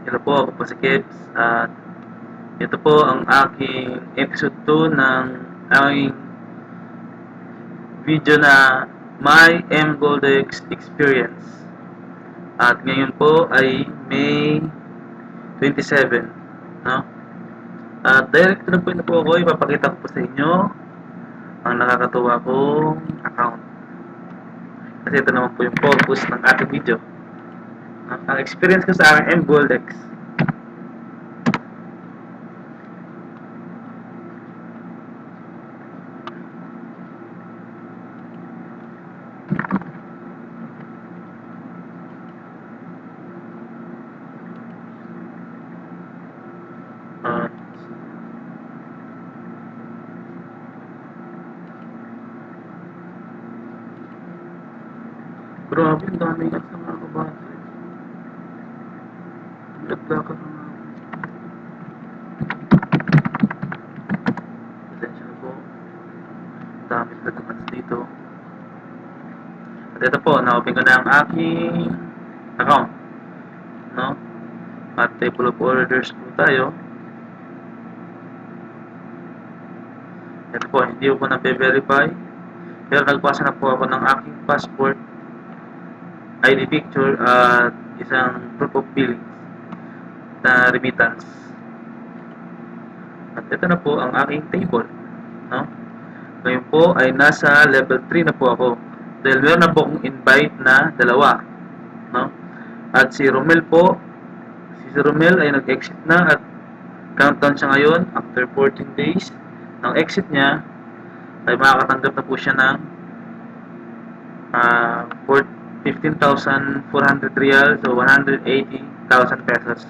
Hello po, ako po si Kebs at ito po ang aking episode 2 ng aking video na My M Goldex Experience. At ngayon po ay May 27, no? At direct na po ako, ipapakita ko po sa inyo ang nakakatuwa kong account. Kasi ito naman po yung purpose ng ating video. Ang experience ko sa aking M Goldex. At grabe, ang daming ads na mga kabata. Nagdaka na nga. Pasensya na po. Ang dami talagang ads dito. At ito po, na-open ko na ang aking account. No? At table of orders po tayo. Ito po, hindi ko po na-verify. Pero nagpasa na po ako ng aking passport, ID picture, at isang proof of billing na remittance. At ito na po ang aking table. No? Ngayon po ay nasa level 3 na po ako. Dahil meron na po akong invite na dalawa. No? At si Romel po, si Romel ay nag-exit na at countdown siya ngayon after 14 days. Ng exit niya ay makakatanggap na po siya ng 15,400 real, so 180,000 pesos.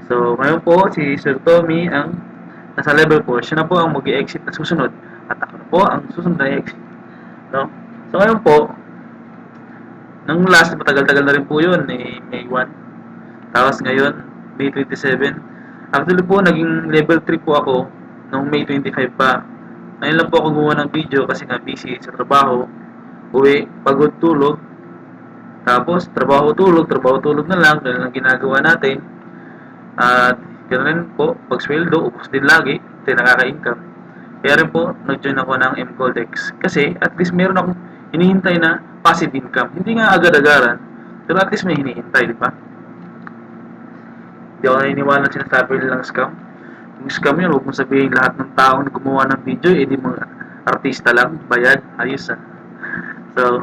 So ngayon po si Sir Tommy ang nasa level 4, siya na po ang mag-exit na susunod at ako na po ang susunod na exit, no? So ngayon po, nang last, matagal-tagal na rin po yun, May 1, tapos ngayon May 27. Actually po, naging level 3 po ako noong May 25 pa. Ngayon lang po ako gumawa ng video kasi nga busy sa trabaho, uwi, pagod, tulog, tapos trabaho tulog na lang, ganun ang ginagawa natin. At ganoon rin po, pag sweldo, ubos din lagi, hindi nakaka-income. Kaya rin po, nag-join ako ng M Goldex. Kasi at least meron akong hinihintay na passive income. Hindi nga agad-agaran, pero at least may hinihintay, di ba? Hindi ako naniniwala na sinasabi nilang scam. Yung scam yun, huwag mong sabihin lahat ng taong gumawa ng video, di mga artista lang, bayad, ayos ah. So,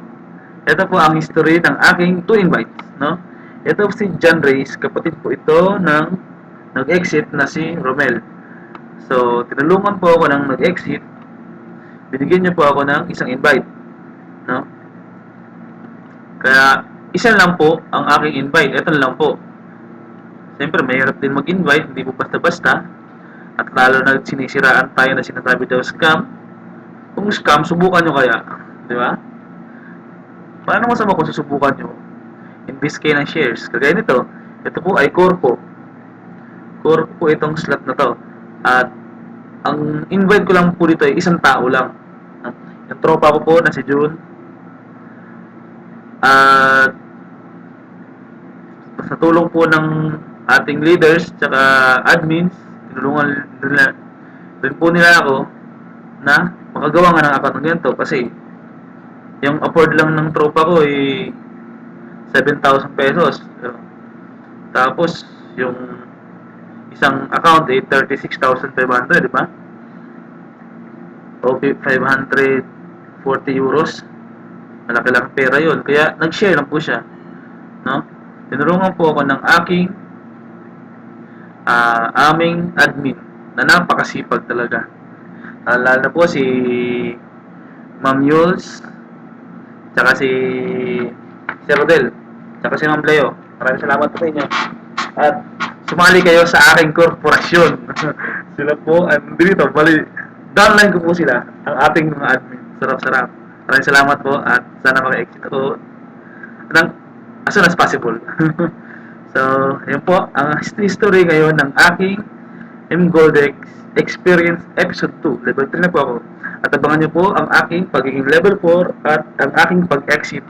ito po ang history ng aking 2 invites, no? Ito si John Reyes, kapatid po ito ng nag-exit na si Romel. So, tinulungan po ako ng nag-exit. Binigyan niya po ako ng isang invite, no? Kaya, isa lang po ang aking invite. Ito lang po. Siyempre, mahirap din mag-invite, hindi po basta-basta. At lalo na sinisiraan tayo na sinasabi daw scam. Kung scam, subukan nyo kaya. Di ba? Paano masama kung susubukan nyo? Invest kayo ng shares. Kagaya nito, ito po ay Corpo. Corpo po itong slot na to. At ang invite ko lang po dito ay isang tao lang. Yung tropa ko po na si June. At sa tulong po ng ating leaders tsaka admins, tinulungan din po nila ako na makagawa nga ng account ng ganito kasi yung afford lang ng tropa ko ay 7,000 pesos. Tapos yung isang account ay 36,500, di ba? O 540 euros. Malaki-laki pera yun. Kaya nag-share lang po siya, no? Tinulungan po ako ng aming admin na napakasipag talaga. Lalo na po si Ma'am Yules, tsaka si Sir Rodel, tsaka si Ma'am Leo. Maraming salamat po sa inyo. At sumali kayo sa aking korporasyon. Sila po, dito, bali, downline ko po sila, ang ating mga admin. Sarap-sarap. Maraming salamat po at sana maka-exit ako ng as soon as possible. So, yun po, ang history ngayon ng aking M Goldex Experience Episode 2. Level 3 na po ako. At abangan nyo po ang aking pagiging level 4 at ang aking pag-exit.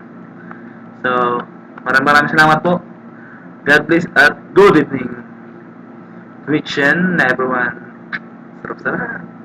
So, maraming salamat po. God bless at good evening. Twitch and everyone. Sarap-sarap.